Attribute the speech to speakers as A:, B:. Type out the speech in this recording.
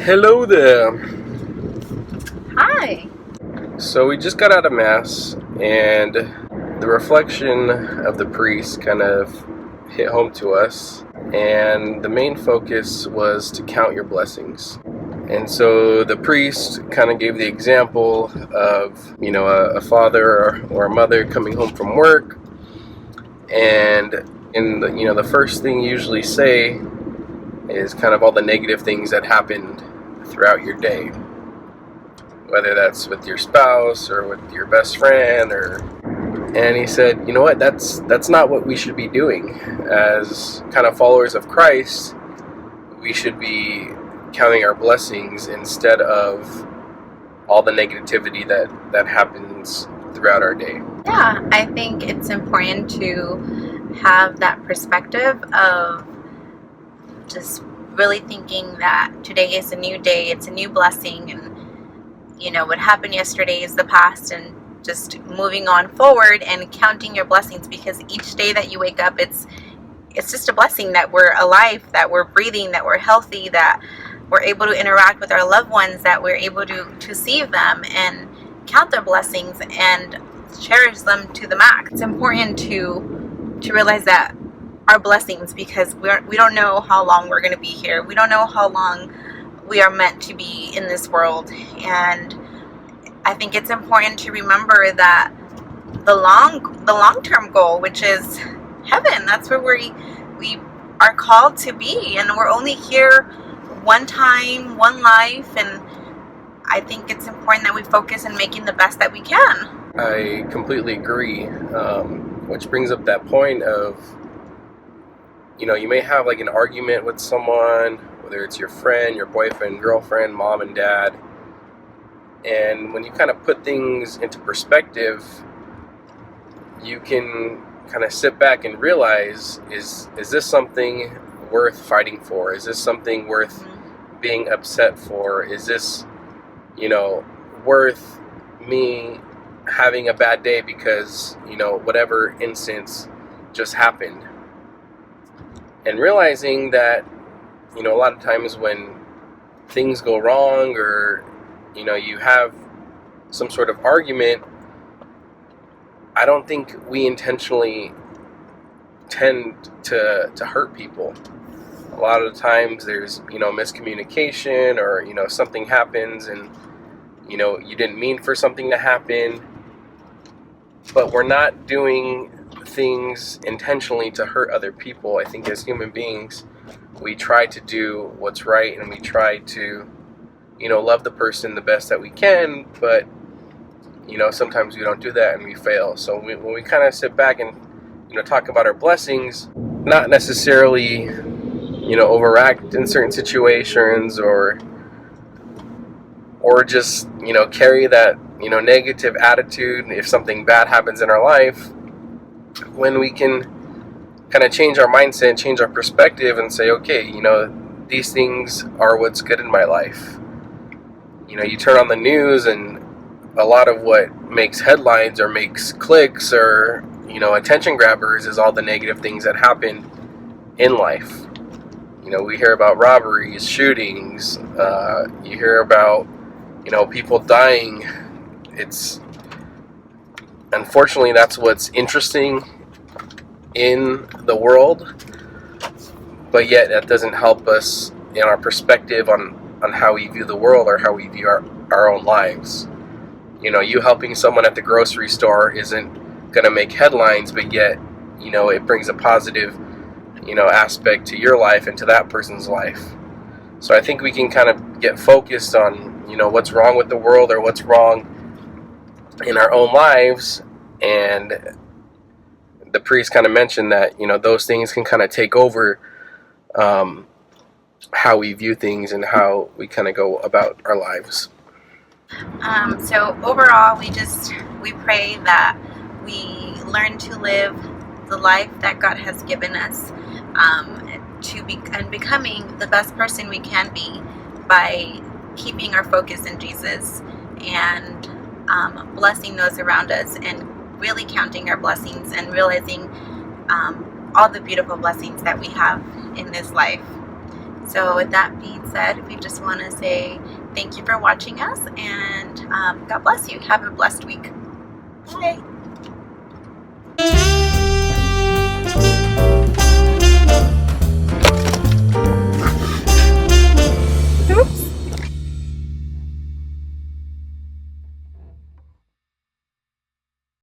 A: Hello there.
B: Hi.
A: So we just got out of Mass, and the reflection of the priest kind of hit home to us. And the main focus was to count your blessings. And so the priest kind of gave the example of, a father or a mother coming home from work. And the first thing you usually say is kind of all the negative things that happened throughout your day, whether that's with your spouse or with your best friend. And he said, you know what, that's not what we should be doing. As kind of followers of Christ, we should be counting our blessings instead of all the negativity that happens throughout our day.
B: Yeah, I think it's important to have that perspective of just really thinking that today is a new day, it's a new blessing, and what happened yesterday is the past, and just moving on forward and counting your blessings, because each day that you wake up, it's just a blessing that we're alive, that we're breathing, that we're healthy, that we're able to interact with our loved ones, that we're able to see them and count their blessings and cherish them to the max. It's important to realize that our blessings, because we don't know how long we're going to be here. We don't know how long we are meant to be in this world. And I think it's important to remember that the long-term goal, which is heaven, that's where we are called to be, and we're only here one time, one life, and I think it's important that we focus on making the best that we can.
A: I completely agree, which brings up that point of, you may have like an argument with someone, whether it's your friend, your boyfriend, girlfriend, mom and dad. And when you kind of put things into perspective, you can kind of sit back and realize, is this something worth fighting for? Is this something worth being upset for? Is this, worth me having a bad day because, whatever instance just happened? And realizing that, a lot of times when things go wrong, or, you have some sort of argument, I don't think we intentionally tend to hurt people. A lot of the times there's, miscommunication, or, something happens and, you didn't mean for something to happen, but we're not doing things intentionally to hurt other people. I think as human beings, we try to do what's right, and we try to, love the person the best that we can, but, sometimes we don't do that and we fail. So when we kind of sit back and, talk about our blessings, not necessarily, overact in certain situations, or just, carry that, negative attitude if something bad happens in our life, when we can kind of change our mindset, change our perspective, and say, okay, these things are what's good in my life. You turn on the news, and a lot of what makes headlines or makes clicks or, attention grabbers is all the negative things that happen in life. We hear about robberies, shootings, you hear about, people dying. It's, unfortunately, that's what's interesting in the world, but yet that doesn't help us in our perspective on how we view the world, or how we view our own lives. You helping someone at the grocery store isn't going to make headlines, but yet, it brings a positive, aspect to your life and to that person's life. So I think we can kind of get focused on, what's wrong with the world, or what's wrong in our own lives. And the priest kind of mentioned that, those things can kind of take over how we view things and how we kind of go about our lives.
B: So overall, we pray that we learn to live the life that God has given us, and becoming the best person we can be by keeping our focus in Jesus, and blessing those around us, and really counting our blessings, and realizing all the beautiful blessings that we have in this life. So with that being said, we just want to say thank you for watching us, and God bless you. Have a blessed week. Bye.